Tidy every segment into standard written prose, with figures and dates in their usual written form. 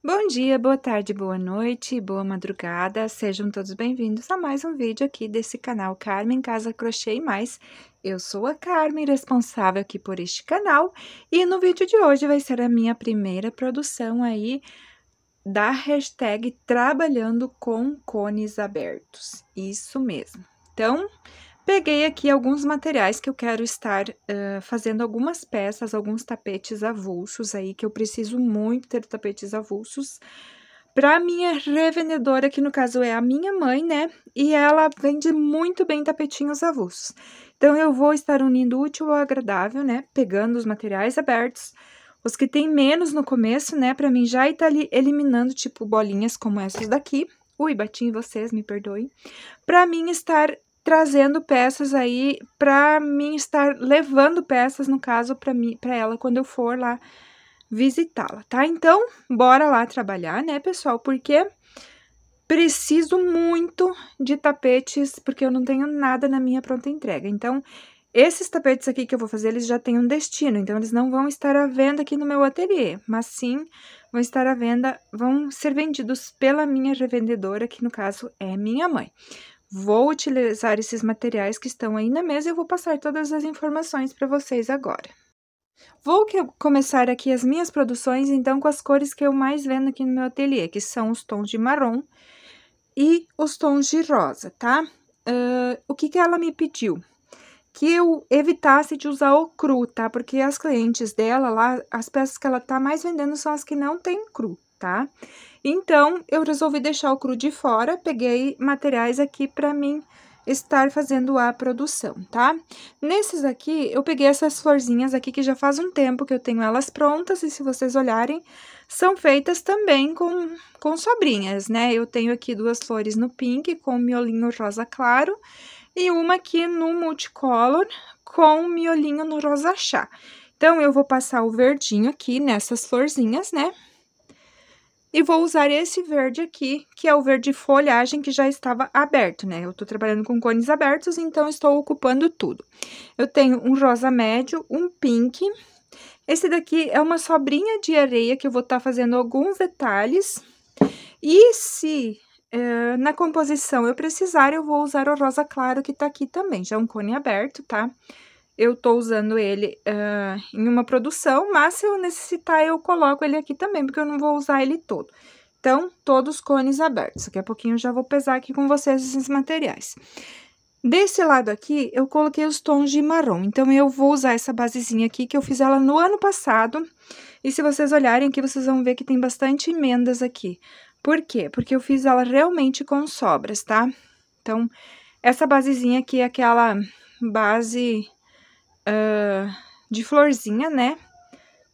Bom dia, boa tarde, boa noite, boa madrugada, sejam todos bem-vindos a mais um vídeo aqui desse canal Carmen Casa Crochê e Mais. Eu sou a Carmen, responsável aqui por este canal, e no vídeo de hoje vai ser a minha primeira produção aí da hashtag Trabalhando com Cones Abertos, isso mesmo. Então, peguei aqui alguns materiais que eu quero estar fazendo algumas peças, alguns tapetes avulsos aí, que eu preciso muito ter tapetes avulsos. Para minha revendedora, que no caso é a minha mãe, né? E ela vende muito bem tapetinhos avulsos. Então, eu vou estar unindo o útil ao agradável, né? Pegando os materiais abertos, os que tem menos no começo, né? Para mim já estar ali eliminando, tipo, bolinhas como essas daqui. Ui, bati em vocês, me perdoem. Para mim estar trazendo peças aí, para mim estar levando peças, no caso, para ela quando eu for lá visitá-la, tá? Então, bora lá trabalhar, né, pessoal? Porque preciso muito de tapetes, porque eu não tenho nada na minha pronta entrega. Então, esses tapetes aqui que eu vou fazer, eles já têm um destino, então eles não vão estar à venda aqui no meu ateliê, mas sim vão estar à venda, vão ser vendidos pela minha revendedora, que no caso é minha mãe. Vou utilizar esses materiais que estão aí na mesa e eu vou passar todas as informações para vocês agora. Vou começar aqui as minhas produções, então, com as cores que eu mais vendo aqui no meu ateliê, que são os tons de marrom e os tons de rosa, tá? O que ela me pediu? Que eu evitasse de usar o cru, tá? Porque as clientes dela lá, as peças que ela tá mais vendendo são as que não tem cru, tá? Então, eu resolvi deixar o cru de fora, peguei materiais aqui para mim estar fazendo a produção, tá? Nesses aqui, eu peguei essas florzinhas aqui, que já faz um tempo que eu tenho elas prontas, e se vocês olharem, são feitas também com sobrinhas, né? Eu tenho aqui duas flores no pink, com miolinho rosa claro, e uma aqui no multicolor, com miolinho no rosa chá. Então, eu vou passar o verdinho aqui nessas florzinhas, né? E vou usar esse verde aqui, que é o verde folhagem, que já estava aberto, né? Eu tô trabalhando com cones abertos, então estou ocupando tudo. Eu tenho um rosa médio, um pink. Esse daqui é uma sobrinha de areia, que eu vou estar fazendo alguns detalhes. E se na composição eu precisar, eu vou usar o rosa claro, que tá aqui também. Já é um cone aberto, tá? Eu tô usando ele em uma produção, mas se eu necessitar, eu coloco ele aqui também, porque eu não vou usar ele todo. Então, todos os cones abertos. Daqui a pouquinho eu já vou pesar aqui com vocês esses materiais. Desse lado aqui, eu coloquei os tons de marrom. Então, eu vou usar essa basezinha aqui, que eu fiz ela no ano passado. E se vocês olharem aqui, vocês vão ver que tem bastante emendas aqui. Por quê? Porque eu fiz ela realmente com sobras, tá? Então, essa basezinha aqui é aquela base de florzinha, né?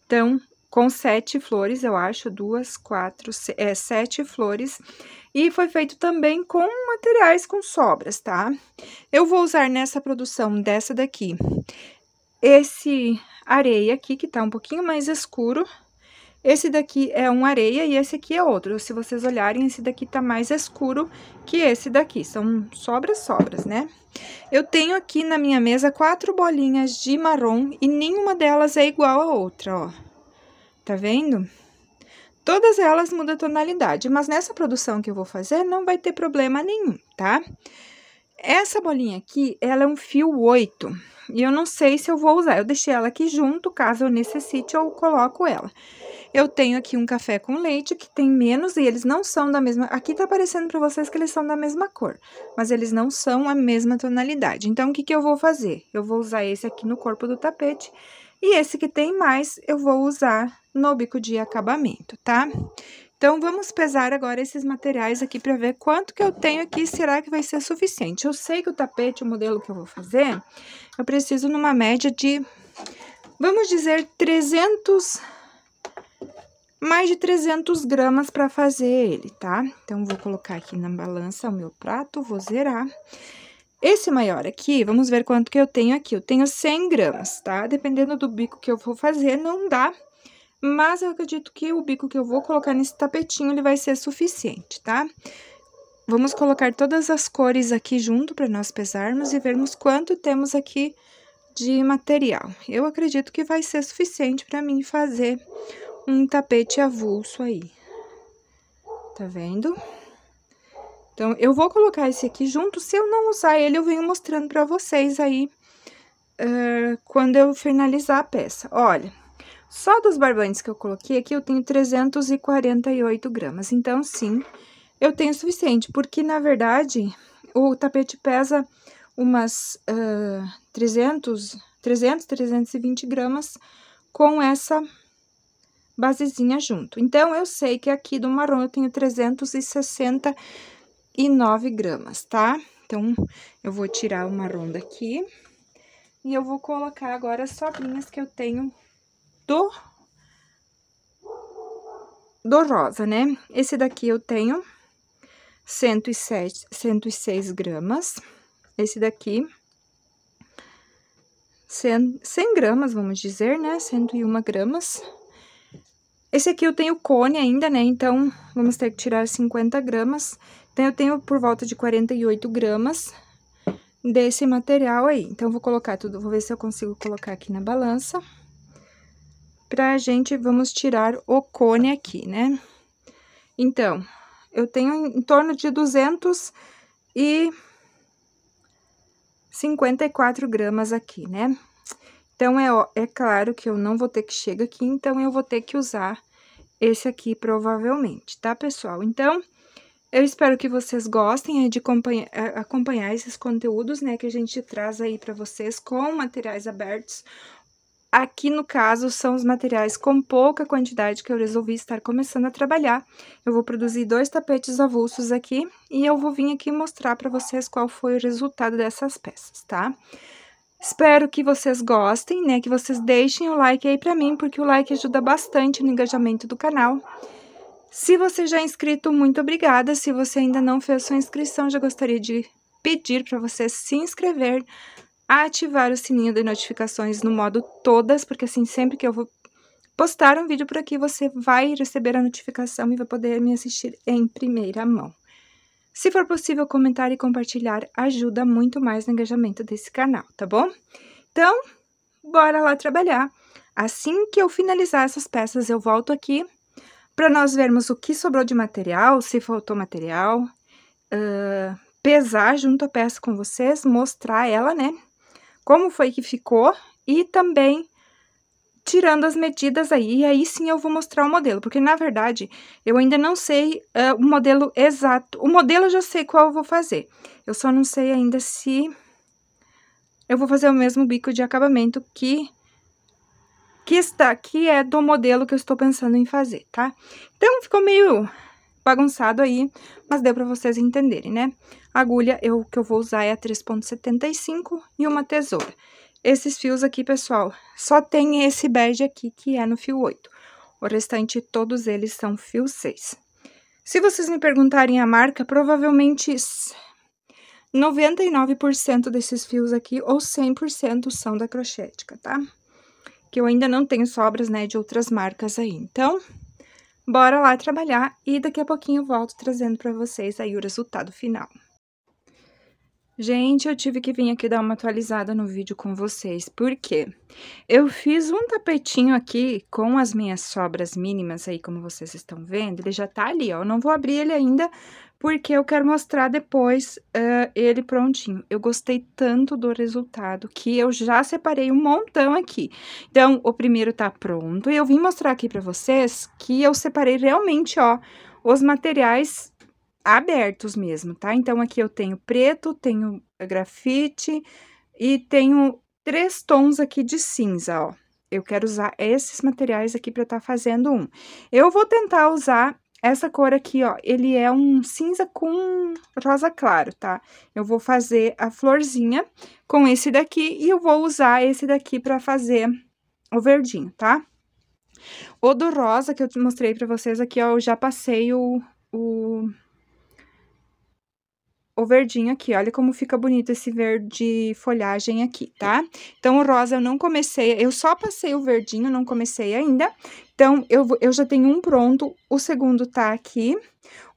Então, com 7 flores, eu acho, 2, 4, 7 flores. E foi feito também com materiais com sobras, tá? Eu vou usar nessa produção dessa daqui, esse areia aqui, que tá um pouquinho mais escuro. Esse daqui é um areia e esse aqui é outro. Se vocês olharem, esse daqui tá mais escuro que esse daqui. São sobras, né? Eu tenho aqui na minha mesa 4 bolinhas de marrom e nenhuma delas é igual a outra, ó. Tá vendo? Todas elas mudam a tonalidade, mas nessa produção que eu vou fazer não vai ter problema nenhum, tá? Essa bolinha aqui, ela é um fio 8 e eu não sei se eu vou usar. Eu deixei ela aqui junto, caso eu necessite, eu coloco ela. Eu tenho aqui um café com leite, que tem menos, e eles não são da mesma... Aqui tá aparecendo pra vocês que eles são da mesma cor, mas eles não são a mesma tonalidade. Então, o que que eu vou fazer? Eu vou usar esse aqui no corpo do tapete, e esse que tem mais, eu vou usar no bico de acabamento, tá? Então, vamos pesar agora esses materiais aqui pra ver quanto que eu tenho aqui, será que vai ser suficiente? Eu sei que o tapete, o modelo que eu vou fazer, eu preciso numa média de, vamos dizer, mais de 300 gramas para fazer ele, tá? Então, vou colocar aqui na balança o meu prato, vou zerar. Esse maior aqui, vamos ver quanto que eu tenho aqui. Eu tenho 100 gramas, tá? Dependendo do bico que eu vou fazer, não dá. Mas eu acredito que o bico que eu vou colocar nesse tapetinho, ele vai ser suficiente, tá? Vamos colocar todas as cores aqui junto para nós pesarmos e vermos quanto temos aqui de material. Eu acredito que vai ser suficiente para mim fazer um tapete avulso aí. Tá vendo? Então, eu vou colocar esse aqui junto. Se eu não usar ele, eu venho mostrando pra vocês aí, quando eu finalizar a peça. Olha, só dos barbantes que eu coloquei aqui, eu tenho 348 gramas. Então, sim, eu tenho o suficiente, porque, na verdade, o tapete pesa umas 320 gramas com essa basezinha junto. Então, eu sei que aqui do marrom eu tenho 369 gramas, tá? Então, eu vou tirar o marrom daqui e eu vou colocar agora as sobrinhas que eu tenho do rosa, né? Esse daqui eu tenho 106 gramas. Esse daqui, 100 gramas, vamos dizer, né? 101 gramas. Esse aqui eu tenho cone ainda, né? Então, vamos ter que tirar 50 gramas. Então, eu tenho por volta de 48 gramas desse material aí. Então, vou colocar tudo, vou ver se eu consigo colocar aqui na balança. Pra gente, vamos tirar o cone aqui, né? Então, eu tenho em torno de 254 gramas aqui, né? Então, é claro que eu não vou ter que chegar aqui, então, eu vou ter que usar esse aqui, provavelmente, tá, pessoal? Então, eu espero que vocês gostem de acompanhar esses conteúdos, né, que a gente traz aí pra vocês com materiais abertos. Aqui, no caso, são os materiais com pouca quantidade que eu resolvi estar começando a trabalhar. Eu vou produzir 2 tapetes avulsos aqui e eu vou vir aqui mostrar pra vocês qual foi o resultado dessas peças, tá? Espero que vocês gostem, né, que vocês deixem o like aí pra mim, porque o like ajuda bastante no engajamento do canal. Se você já é inscrito, muito obrigada. Se você ainda não fez sua inscrição, já gostaria de pedir pra você se inscrever, ativar o sininho de notificações no modo todas, porque assim, sempre que eu vou postar um vídeo por aqui, você vai receber a notificação e vai poder me assistir em primeira mão. Se for possível, comentar e compartilhar ajuda muito mais no engajamento desse canal, tá bom? Então, bora lá trabalhar. Assim que eu finalizar essas peças, eu volto aqui para nós vermos o que sobrou de material, se faltou material, pesar junto à peça com vocês, mostrar ela, né? Como foi que ficou e também tirando as medidas aí, e aí sim eu vou mostrar o modelo, porque na verdade eu ainda não sei o modelo exato. O modelo eu já sei qual eu vou fazer, eu só não sei ainda se eu vou fazer o mesmo bico de acabamento que é do modelo que eu estou pensando em fazer, tá? Então, ficou meio bagunçado aí, mas deu pra vocês entenderem, né? A agulha, que eu vou usar é a 3,75 e uma tesoura. Esses fios aqui, pessoal, só tem esse bege aqui, que é no fio 8. O restante, todos eles são fio 6. Se vocês me perguntarem a marca, provavelmente 99% desses fios aqui, ou 100% são da Crochêtica, tá? Que eu ainda não tenho sobras, né, de outras marcas aí. Então, bora lá trabalhar e daqui a pouquinho eu volto trazendo pra vocês aí o resultado final. Gente, eu tive que vir aqui dar uma atualizada no vídeo com vocês, porque eu fiz um tapetinho aqui com as minhas sobras mínimas aí, como vocês estão vendo, ele já tá ali, ó, eu não vou abrir ele ainda, porque eu quero mostrar depois ele prontinho. Eu gostei tanto do resultado que eu já separei um montão aqui. Então, o primeiro tá pronto e eu vim mostrar aqui pra vocês que eu separei realmente, ó, os materiais abertos mesmo, tá? Então, aqui eu tenho preto, tenho grafite e tenho 3 tons aqui de cinza, ó. Eu quero usar esses materiais aqui pra tá fazendo um. Eu vou tentar usar essa cor aqui, ó, ele é um cinza com rosa claro, tá? Eu vou fazer a florzinha com esse daqui e eu vou usar esse daqui pra fazer o verdinho, tá? O do rosa que eu mostrei pra vocês aqui, ó, eu já passei o verdinho aqui, olha como fica bonito esse verde folhagem aqui, tá? Então, o rosa eu não comecei, eu só passei o verdinho, não comecei ainda. Então, eu já tenho um pronto, o segundo tá aqui,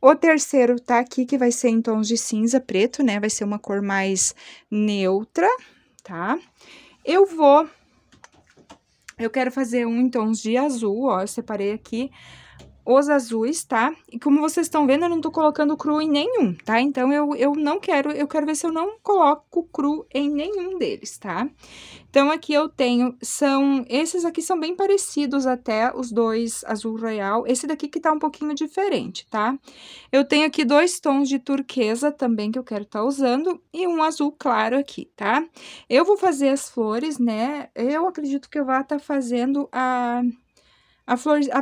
o terceiro tá aqui, que vai ser em tons de cinza preto, né? Vai ser uma cor mais neutra, tá? Eu quero fazer um em tons de azul, ó, eu separei aqui. os azuis, tá? E como vocês estão vendo, eu não tô colocando cru em nenhum, tá? Então, eu não quero, eu quero ver se eu não coloco cru em nenhum deles, tá? Então, aqui eu tenho, esses aqui são bem parecidos até, os dois azul royal. Esse daqui que tá um pouquinho diferente, tá? Eu tenho aqui 2 tons de turquesa também que eu quero tá usando e um azul claro aqui, tá? Eu vou fazer as flores, né? Eu acredito que eu vá tá fazendo a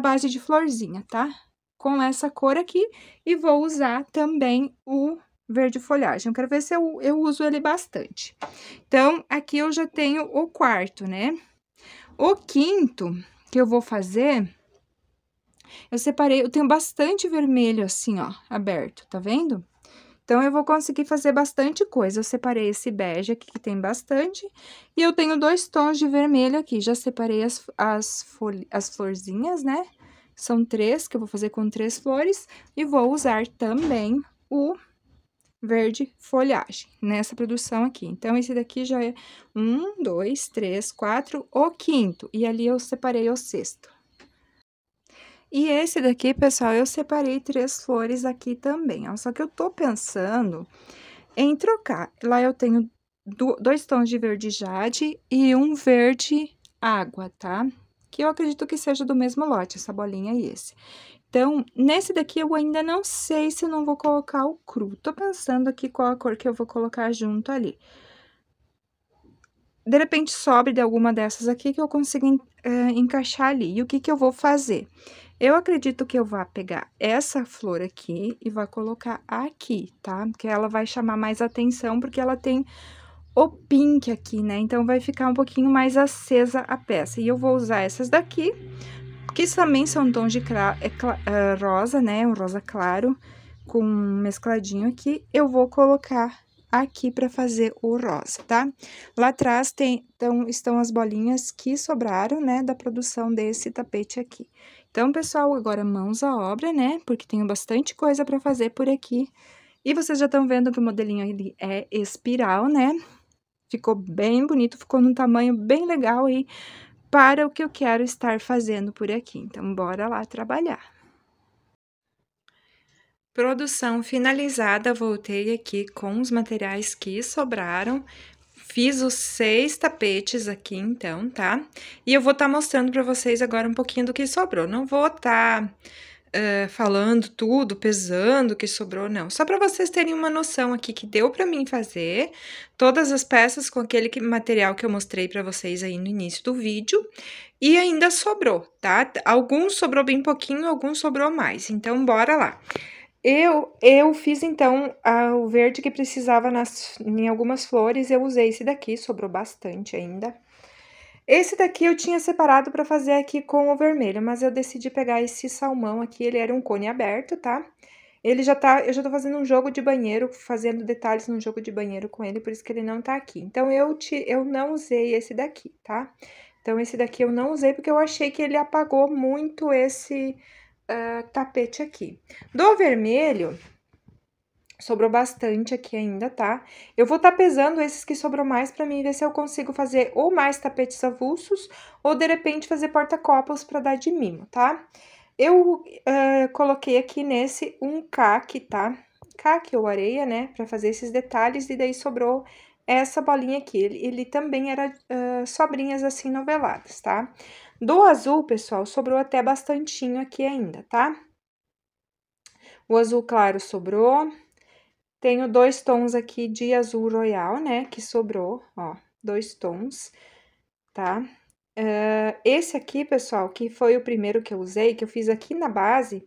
base de florzinha, tá? Com essa cor aqui, e vou usar também o verde folhagem. Eu quero ver se eu uso ele bastante. Então, aqui eu já tenho o quarto, né? O quinto que eu vou fazer, eu separei, eu tenho bastante vermelho assim, ó, aberto, tá vendo? Então, eu vou conseguir fazer bastante coisa. Eu separei esse bege aqui, que tem bastante, e eu tenho 2 tons de vermelho aqui. Já separei as florzinhas, né? São 3, que eu vou fazer com 3 flores, e vou usar também o verde folhagem nessa produção aqui. Então, esse daqui já é 1, 2, 3, 4, o quinto, e ali eu separei o sexto. E esse daqui, pessoal, eu separei 3 flores aqui também, ó. Só que eu tô pensando em trocar. Lá eu tenho 2 tons de verde jade e um verde água, tá? Que eu acredito que seja do mesmo lote, essa bolinha e esse. Então, nesse daqui eu ainda não sei se eu não vou colocar o cru. Tô pensando aqui qual a cor que eu vou colocar junto ali. De repente, sobre de alguma dessas aqui que eu consiga encaixar ali. E o que que eu vou fazer? Eu acredito que eu vá pegar essa flor aqui e vá colocar aqui, tá? Porque ela vai chamar mais atenção, porque ela tem o pink aqui, né? Então, vai ficar um pouquinho mais acesa a peça. E eu vou usar essas daqui, que também são tons de rosa, né? Um rosa claro, com mescladinho aqui. Eu vou colocar aqui para fazer o rosa, tá? Lá atrás estão as bolinhas que sobraram, né, da produção desse tapete aqui. Então, pessoal, agora mãos à obra, né, porque tenho bastante coisa para fazer por aqui. E vocês já estão vendo que o modelinho ali é espiral, né? Ficou bem bonito, ficou num tamanho bem legal aí para o que eu quero estar fazendo por aqui. Então, bora lá trabalhar. Produção finalizada, voltei aqui com os materiais que sobraram. Fiz os 6 tapetes aqui, então, tá? E eu vou estar mostrando pra vocês agora um pouquinho do que sobrou. Não vou estar falando tudo, pesando o que sobrou, não. Só pra vocês terem uma noção aqui que deu pra mim fazer todas as peças com aquele material que eu mostrei pra vocês aí no início do vídeo. E ainda sobrou, tá? Alguns sobrou bem pouquinho, alguns sobrou mais. Então, bora lá. Eu fiz, então, o verde que precisava em algumas flores, eu usei esse daqui, sobrou bastante ainda. Esse daqui eu tinha separado para fazer aqui com o vermelho, mas eu decidi pegar esse salmão aqui, ele era um cone aberto, tá? Eu já tô fazendo um jogo de banheiro, fazendo detalhes no jogo de banheiro com ele, por isso que ele não tá aqui. Então, eu não usei esse daqui, tá? Então, esse daqui eu não usei porque eu achei que ele apagou muito esse tapete aqui. Do vermelho, sobrou bastante aqui ainda, tá? Eu vou tá pesando esses que sobrou mais pra mim ver se eu consigo fazer ou mais tapetes avulsos ou, de repente, fazer porta-copos pra dar de mimo, tá? Eu coloquei aqui nesse um caque, tá? Caque ou areia, né? Pra fazer esses detalhes e daí sobrou essa bolinha aqui. Ele também era sobrinhas assim noveladas, tá? Do azul, pessoal, sobrou até bastantinho aqui ainda, tá? O azul claro sobrou. Tenho 2 tons aqui de azul royal, né, que sobrou, ó, 2 tons, tá? Esse aqui, pessoal, que foi o primeiro que eu usei, que eu fiz aqui na base,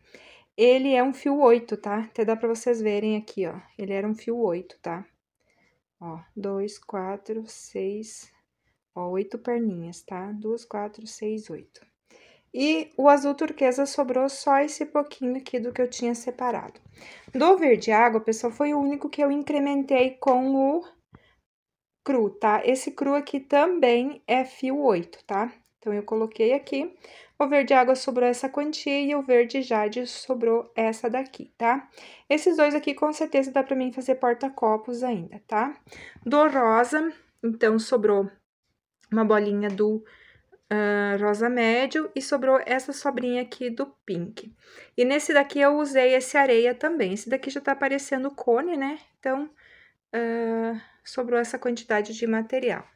ele é um fio 8, tá? Até dá pra vocês verem aqui, ó, ele era um fio 8, tá? Ó, 2, 4, 6, ó, 8 perninhas, tá? 2, 4, 6, 8. E o azul turquesa sobrou só esse pouquinho aqui do que eu tinha separado. Do verde água, pessoal, foi o único que eu incrementei com o cru, tá? Esse cru aqui também é fio 8, tá? Então, eu coloquei aqui. O verde água sobrou essa quantia e o verde jade sobrou essa daqui, tá? Esses dois aqui, com certeza, dá pra mim fazer porta-copos ainda, tá? Do rosa, então, sobrou uma bolinha do rosa médio e sobrou essa sobrinha aqui do pink. E nesse daqui eu usei esse areia também. Esse daqui já tá parecendo cone, né? Então, sobrou essa quantidade de material.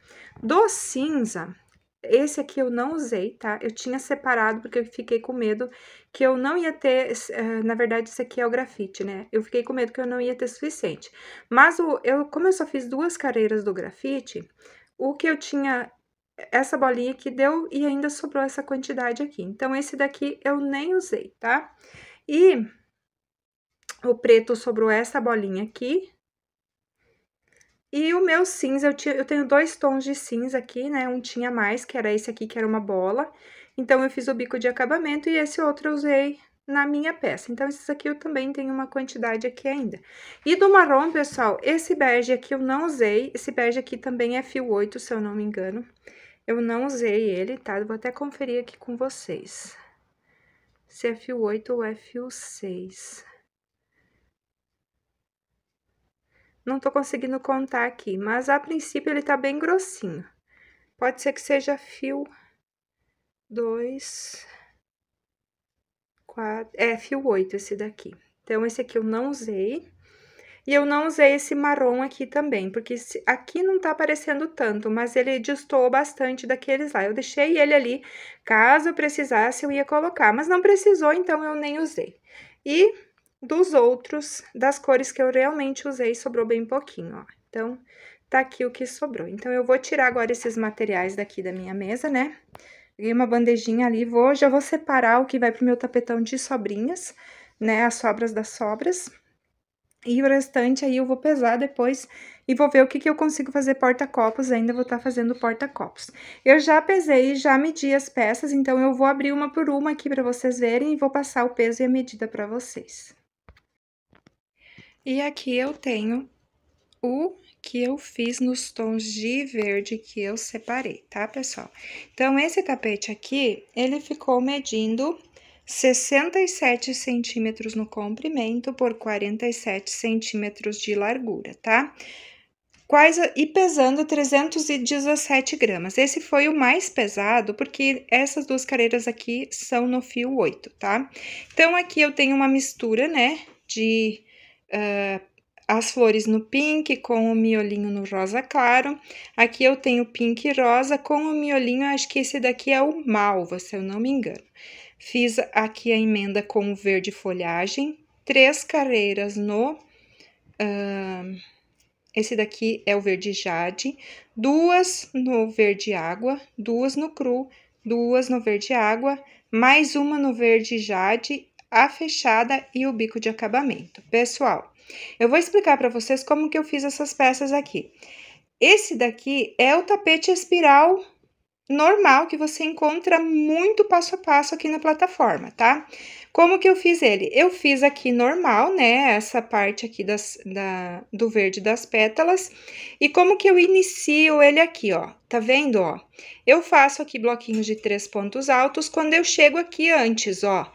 Do cinza, esse aqui eu não usei, tá? Eu tinha separado porque eu fiquei com medo que eu não ia ter, na verdade, esse aqui é o grafite, né? Eu fiquei com medo que eu não ia ter suficiente. Mas como eu só fiz 2 carreiras do grafite, o que eu tinha, essa bolinha que deu e ainda sobrou essa quantidade aqui. Então, esse daqui eu nem usei, tá? E o preto sobrou essa bolinha aqui. E o meu cinza, eu tenho 2 tons de cinza aqui, né? Um tinha mais, que era esse aqui, que era uma bola. Então, eu fiz o bico de acabamento e esse outro eu usei na minha peça. Então, esses aqui eu também tenho uma quantidade aqui ainda. E do marrom, pessoal, esse bege aqui eu não usei. Esse bege aqui também é fio 8, se eu não me engano. Eu não usei ele, tá? Eu vou até conferir aqui com vocês. Se é fio 8 ou é fio 6. Não tô conseguindo contar aqui, mas a princípio ele tá bem grossinho. Pode ser que seja fio 2, 4... É, fio 8 esse daqui. Então, esse aqui eu não usei. E eu não usei esse marrom aqui também, porque aqui não tá aparecendo tanto, mas ele destoou bastante daqueles lá. Eu deixei ele ali, caso eu precisasse, eu ia colocar, mas não precisou, então eu nem usei. E dos outros, das cores que eu realmente usei, sobrou bem pouquinho, ó. Então, tá aqui o que sobrou. Então, eu vou tirar agora esses materiais daqui da minha mesa, né? Peguei uma bandejinha ali, já vou separar o que vai pro meu tapetão de sobrinhas, né? As sobras das sobras. E o restante aí eu vou pesar depois e vou ver o que eu consigo fazer porta-copos, ainda vou estar fazendo porta-copos. Eu já pesei, já medi as peças, então eu vou abrir uma por uma aqui para vocês verem e vou passar o peso e a medida para vocês. E aqui eu tenho o que eu fiz nos tons de verde que eu separei, tá, pessoal? Então, esse tapete aqui, ele ficou medindo 67 centímetros no comprimento por 47 centímetros de largura, tá? E pesando 317 gramas. Esse foi o mais pesado, porque essas 2 carreiras aqui são no fio 8, tá? Então, aqui eu tenho uma mistura, né, de as flores no pink com o miolinho no rosa claro. Aqui eu tenho pink e rosa com o miolinho, acho que esse daqui é o malva, se eu não me engano. Fiz aqui a emenda com o verde folhagem, 3 carreiras no... esse daqui é o verde jade, 2 no verde água, 2 no cru, 2 no verde água, mais uma no verde jade, a fechada e o bico de acabamento. Pessoal, eu vou explicar para vocês como que eu fiz essas peças aqui. Esse daqui é o tapete espiral normal que você encontra muito passo a passo aqui na plataforma, tá? Como que eu fiz ele? Eu fiz aqui normal, né? Essa parte aqui do verde das pétalas. E como que eu inicio ele aqui, ó? Tá vendo, ó? Eu faço aqui bloquinhos de 3 pontos altos quando eu chego aqui antes, ó.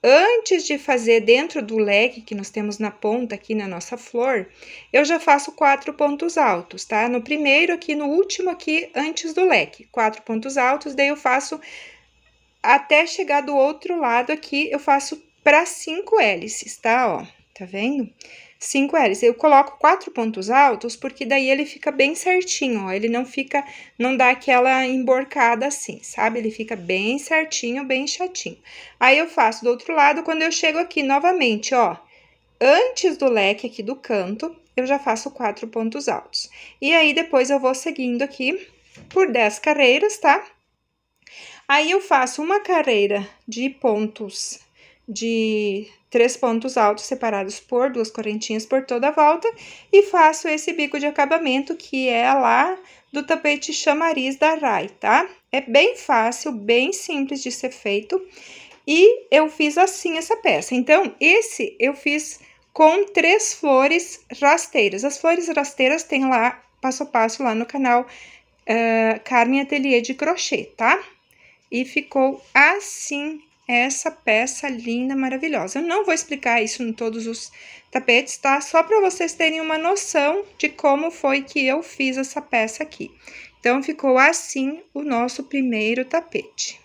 Antes de fazer dentro do leque que nós temos na ponta aqui na nossa flor, eu já faço 4 pontos altos, tá? No primeiro aqui, no último aqui, antes do leque, 4 pontos altos, daí eu faço até chegar do outro lado aqui, eu faço para 5 hélices, tá? Ó, tá vendo? 5 hélices. Eu coloco 4 pontos altos, porque daí ele fica bem certinho, ó. Ele não dá aquela emborcada assim, sabe? Ele fica bem certinho, bem chatinho. Aí, eu faço do outro lado, quando eu chego aqui novamente, ó. Antes do leque aqui do canto, eu já faço 4 pontos altos. E aí, depois eu vou seguindo aqui por 10 carreiras, tá? Aí, eu faço uma carreira de pontos de 3 pontos altos separados por 2 correntinhas por toda a volta e faço esse bico de acabamento que é lá do tapete chamariz da Rai, tá? É bem fácil, bem simples de ser feito e eu fiz assim essa peça. Então, esse eu fiz com 3 flores rasteiras. As flores rasteiras tem lá, passo a passo, lá no canal Carmen Ateliê de Crochê, tá? E ficou assim essa peça linda, maravilhosa. Eu não vou explicar isso em todos os tapetes, tá? Só para vocês terem uma noção de como foi que eu fiz essa peça aqui. Então, ficou assim o nosso primeiro tapete.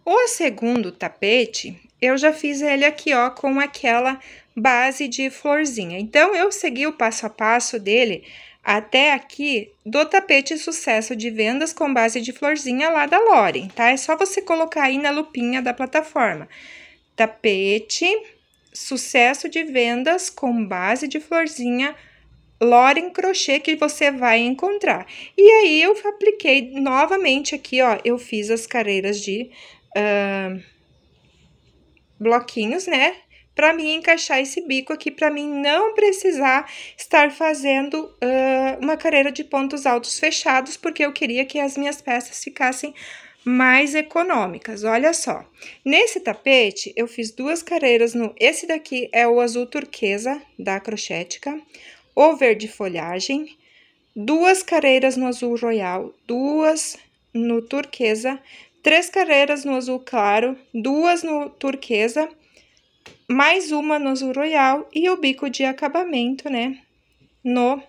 O segundo tapete, eu já fiz ele aqui, ó, com aquela base de florzinha. Então, eu segui o passo a passo dele até aqui do tapete sucesso de vendas com base de florzinha lá da Loren, tá? É só você colocar aí na lupinha da plataforma. Tapete, sucesso de vendas com base de florzinha, Loren Crochê, que você vai encontrar. E aí, eu apliquei novamente aqui, ó, eu fiz as carreiras de bloquinhos, né? Para mim encaixar esse bico aqui, para mim não precisar estar fazendo uma carreira de pontos altos fechados, porque eu queria que as minhas peças ficassem mais econômicas. Olha só, nesse tapete eu fiz duas carreiras no... Esse daqui é o azul turquesa da Crochética, o verde folhagem, duas carreiras no azul royal, duas no turquesa, 3 carreiras no azul claro, 2 no turquesa, mais uma no azul royal e o bico de acabamento, né, no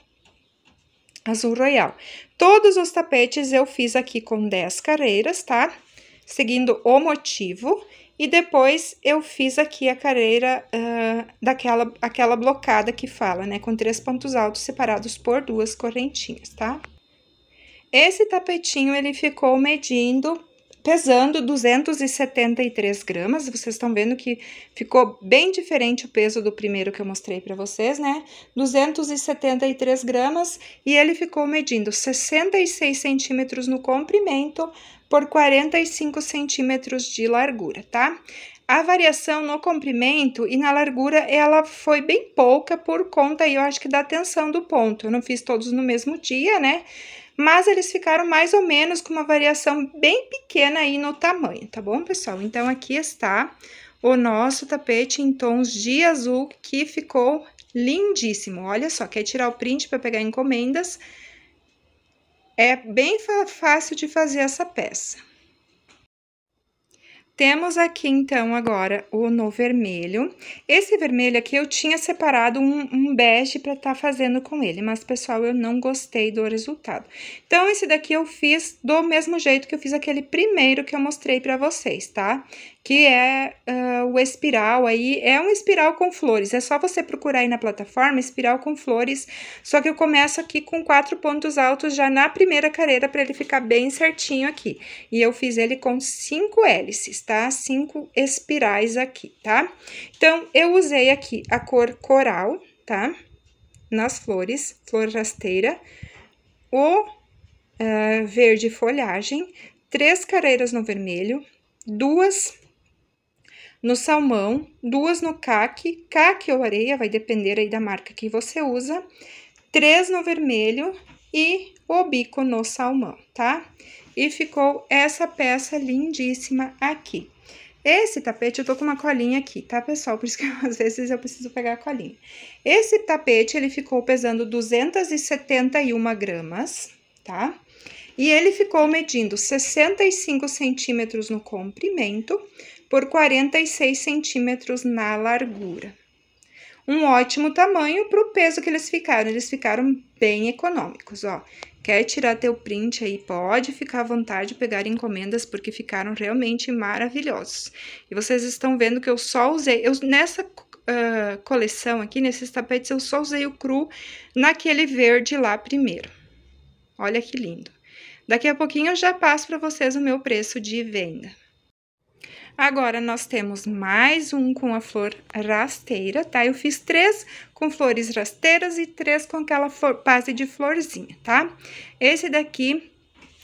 azul royal. Todos os tapetes eu fiz aqui com 10 carreiras, tá? Seguindo o motivo. E depois eu fiz aqui a carreira aquela blocada que fala, né, com 3 pontos altos separados por 2 correntinhas, tá? Esse tapetinho, ele ficou pesando 273 gramas, vocês estão vendo que ficou bem diferente o peso do primeiro que eu mostrei para vocês, né? 273 gramas, e ele ficou medindo 66 centímetros no comprimento por 45 centímetros de largura, tá? A variação no comprimento e na largura, ela foi bem pouca por conta, eu acho que da tensão do ponto. Eu não fiz todos no mesmo dia, né? Mas eles ficaram mais ou menos com uma variação bem pequena aí no tamanho, tá bom, pessoal? Então, aqui está o nosso tapete em tons de azul, que ficou lindíssimo. Olha só, quer tirar o print para pegar encomendas? É bem fácil de fazer essa peça. Temos aqui, então, agora no vermelho. Esse vermelho aqui, eu tinha separado um bege para estar fazendo com ele, mas, pessoal, eu não gostei do resultado. Então, esse daqui eu fiz do mesmo jeito que eu fiz aquele primeiro que eu mostrei para vocês, tá? Que é o espiral aí, é um espiral com flores. É só você procurar aí na plataforma, espiral com flores, só que eu começo aqui com 4 pontos altos já na primeira carreira, para ele ficar bem certinho aqui. E eu fiz ele com 5 hélices, tá? 5 espirais aqui, tá? Então, eu usei aqui a cor coral, tá? Nas flores, flor rasteira, o verde folhagem, 3 carreiras no vermelho, 2 no salmão, 2 no caque ou areia, vai depender aí da marca que você usa, 3 no vermelho e o bico no salmão, tá? E ficou essa peça lindíssima aqui. Esse tapete, eu tô com uma colinha aqui, tá, pessoal? Por isso que às vezes eu preciso pegar a colinha. Esse tapete, ele ficou pesando 271 gramas, tá? E ele ficou medindo 65 centímetros no comprimento por 46 centímetros na largura. Um ótimo tamanho para o peso que eles ficaram bem econômicos, ó. Quer tirar teu print aí, pode ficar à vontade de pegar encomendas, porque ficaram realmente maravilhosos. E vocês estão vendo que eu só usei, nessa coleção aqui, nesses tapetes, eu só usei o cru naquele verde lá primeiro. Olha que lindo. Daqui a pouquinho eu já passo para vocês o meu preço de venda. Agora, nós temos mais um com a flor rasteira, tá? Eu fiz 3 com flores rasteiras e 3 com aquela base de florzinha, tá? Esse daqui,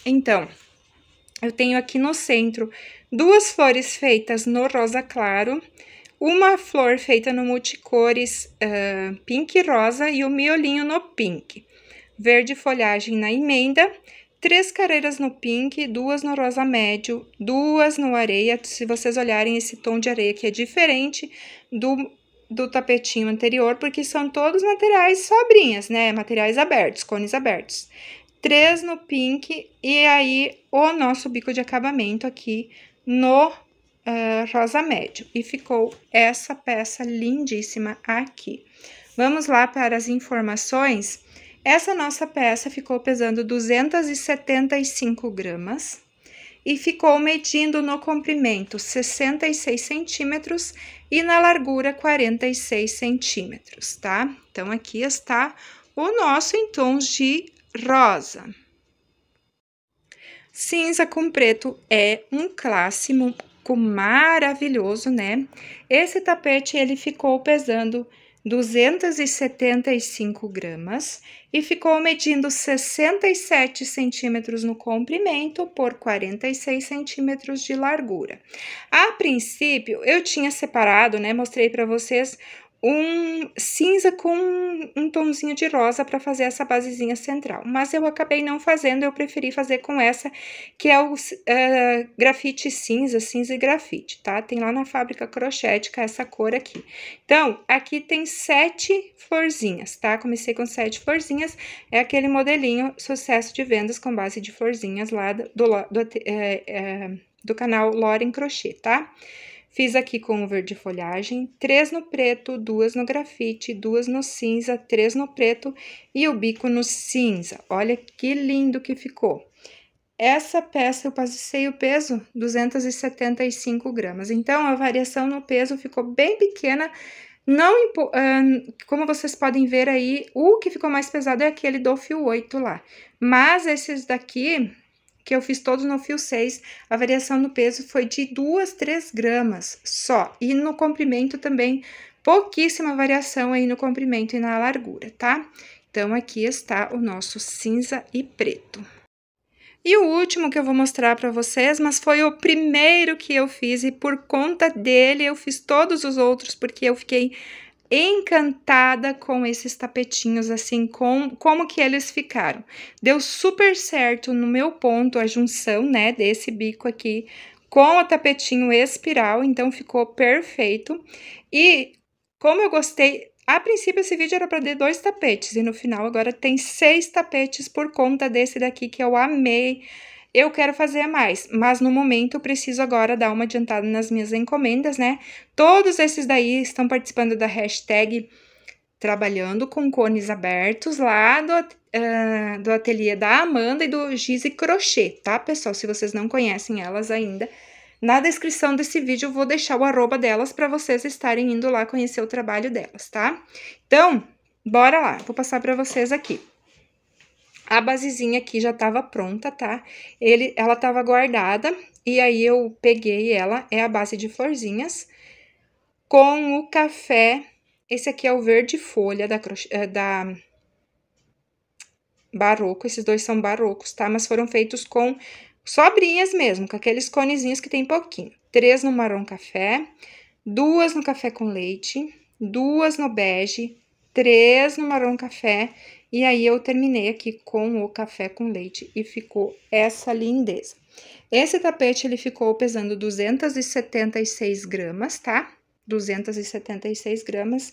então, eu tenho aqui no centro 2 flores feitas no rosa claro, uma flor feita no multicores pink e rosa e o miolinho no pink. Verde folhagem na emenda, 3 carreiras no pink, 2 no rosa médio, 2 no areia. Se vocês olharem, esse tom de areia aqui é diferente do tapetinho anterior, porque são todos materiais sobrinhas, né? Materiais abertos, cones abertos. 3 no pink, e aí o nosso bico de acabamento aqui no rosa médio. E ficou essa peça lindíssima aqui. Vamos lá para as informações. Essa nossa peça ficou pesando 275 gramas e ficou medindo no comprimento 66 centímetros e na largura 46 centímetros, tá? Então, aqui está o nosso em tons de rosa. Cinza com preto é um clássico maravilhoso, né? Esse tapete, ele ficou pesando 275 gramas e ficou medindo 67 centímetros no comprimento por 46 centímetros de largura. A princípio, eu tinha separado, né? Mostrei para vocês um cinza com um tomzinho de rosa para fazer essa basezinha central, mas eu acabei não fazendo, eu preferi fazer com essa, que é o grafite cinza, cinza e grafite, tá? Tem lá na Fábrica Crochêtica essa cor aqui. Então, aqui tem 7 florzinhas, tá? Comecei com 7 florzinhas, é aquele modelinho sucesso de vendas com base de florzinhas lá do canal Lauren Crochê, tá? Fiz aqui com o verde folhagem, 3 no preto, 2 no grafite, 2 no cinza, 3 no preto e o bico no cinza. Olha que lindo que ficou. Essa peça eu passei o peso 275 gramas, então a variação no peso ficou bem pequena. Não, como vocês podem ver aí, o que ficou mais pesado é aquele do fio 8 lá. Mas esses daqui, que eu fiz todos no fio 6, a variação no peso foi de 2, 3 gramas só. E no comprimento também, pouquíssima variação aí no comprimento e na largura, tá? Então, aqui está o nosso cinza e preto. E o último que eu vou mostrar para vocês, mas foi o primeiro que eu fiz e por conta dele eu fiz todos os outros, porque eu fiquei encantada com esses tapetinhos, assim, como que eles ficaram. Deu super certo no meu ponto a junção, né, desse bico aqui com o tapetinho espiral, então ficou perfeito. E como eu gostei, a princípio esse vídeo era para ter 2 tapetes e no final agora tem 6 tapetes por conta desse daqui que eu amei. Eu quero fazer mais, mas no momento eu preciso agora dar uma adiantada nas minhas encomendas, né? Todos esses daí estão participando da hashtag Trabalhando com Cones Abertos, lá do ateliê da Amanda e do Giz e Crochê, tá, pessoal? Se vocês não conhecem elas ainda, na descrição desse vídeo eu vou deixar o arroba delas para vocês estarem indo lá conhecer o trabalho delas, tá? Então, bora lá, vou passar para vocês aqui. A basezinha aqui já tava pronta, tá? Ela tava guardada, e aí eu peguei ela, é a base de florzinhas, com o café. Esse aqui é o verde folha da Barroco, esses dois são barrocos, tá? Mas foram feitos com sobrinhas mesmo, com aqueles conezinhos que tem pouquinho. 3 no marrom café, 2 no café com leite, 2 no bege, 3 no marrom café, e aí eu terminei aqui com o café com leite e ficou essa lindeza. Esse tapete, ele ficou pesando 276 gramas, tá? 276 gramas.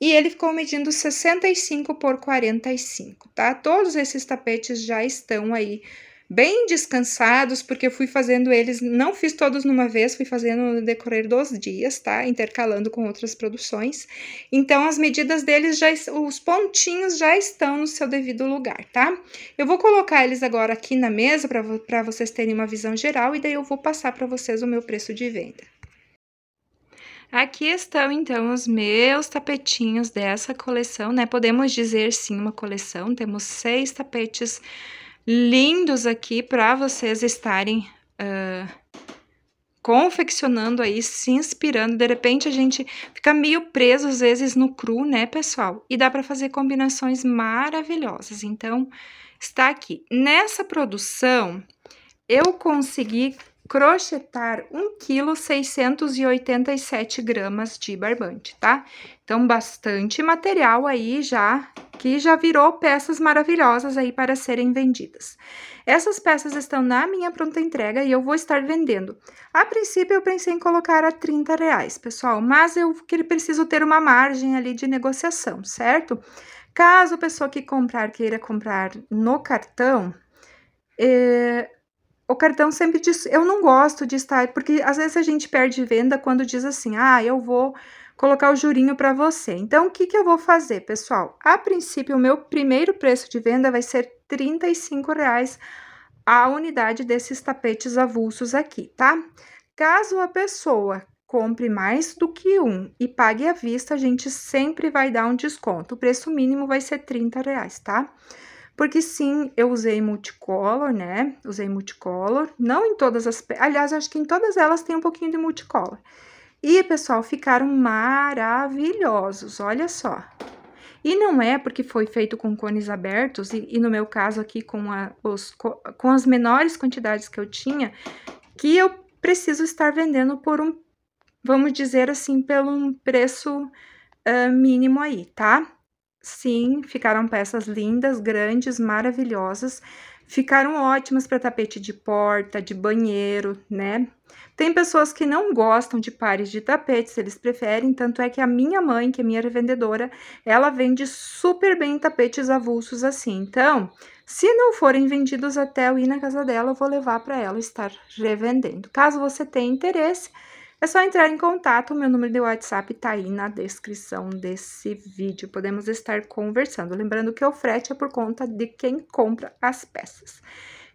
E ele ficou medindo 65 por 45, tá? Todos esses tapetes já estão aí bem descansados, porque eu fui fazendo eles, não fiz todos numa vez, fui fazendo no decorrer dos dias, tá? Intercalando com outras produções. Então, as medidas deles, os pontinhos já estão no seu devido lugar, tá? Eu vou colocar eles agora aqui na mesa para vocês terem uma visão geral, e daí eu vou passar para vocês o meu preço de venda. Aqui estão, então, os meus tapetinhos dessa coleção, né? Podemos dizer, sim, uma coleção. Temos 6 tapetes lindos aqui para vocês estarem confeccionando aí, se inspirando. De repente, a gente fica meio preso, às vezes, no cru, né, pessoal? E dá para fazer combinações maravilhosas. Então, está aqui. Nessa produção, eu consegui crochetar 1,687 kg de barbante, tá? Então, bastante material aí já, que já virou peças maravilhosas aí para serem vendidas. Essas peças estão na minha pronta entrega e eu vou estar vendendo. A princípio, eu pensei em colocar a R$30, pessoal, mas eu preciso ter uma margem ali de negociação, certo? Caso a pessoa que queira comprar no cartão, o cartão sempre diz, eu não gosto de estar, porque às vezes a gente perde venda quando diz assim, ah, eu vou colocar o jurinho para você. Então, o que que eu vou fazer, pessoal? A princípio, o meu primeiro preço de venda vai ser R$ 35,00 a unidade desses tapetes avulsos aqui, tá? Caso a pessoa compre mais do que um e pague à vista, a gente sempre vai dar um desconto. O preço mínimo vai ser R$ 30,00, tá? Porque sim, eu usei multicolor, né? Usei multicolor, não em todas as... Aliás, acho que em todas elas tem um pouquinho de multicolor. E, pessoal, ficaram maravilhosos, olha só. E não é porque foi feito com cones abertos, e no meu caso aqui com as menores quantidades que eu tinha, que eu preciso estar vendendo por um, vamos dizer assim, pelo um preço mínimo aí, tá? Sim, ficaram peças lindas, grandes, maravilhosas. Ficaram ótimas para tapete de porta, de banheiro, né? Tem pessoas que não gostam de pares de tapetes, eles preferem, tanto é que a minha mãe, que é minha revendedora, ela vende super bem tapetes avulsos assim. Então, se não forem vendidos até eu ir na casa dela, eu vou levar para ela estar revendendo. Caso você tenha interesse, é só entrar em contato, o meu número de WhatsApp tá aí na descrição desse vídeo. Podemos estar conversando. Lembrando que o frete é por conta de quem compra as peças.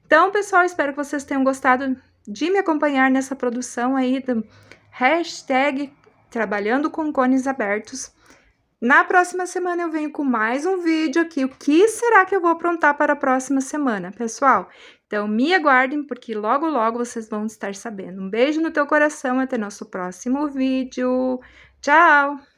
Então, pessoal, espero que vocês tenham gostado de me acompanhar nessa produção aí do hashtag Trabalhando com Cones Abertos. Na próxima semana eu venho com mais um vídeo aqui. O que será que eu vou aprontar para a próxima semana, pessoal? Então, me aguardem, porque logo, logo vocês vão estar sabendo. Um beijo no teu coração, até nosso próximo vídeo. Tchau!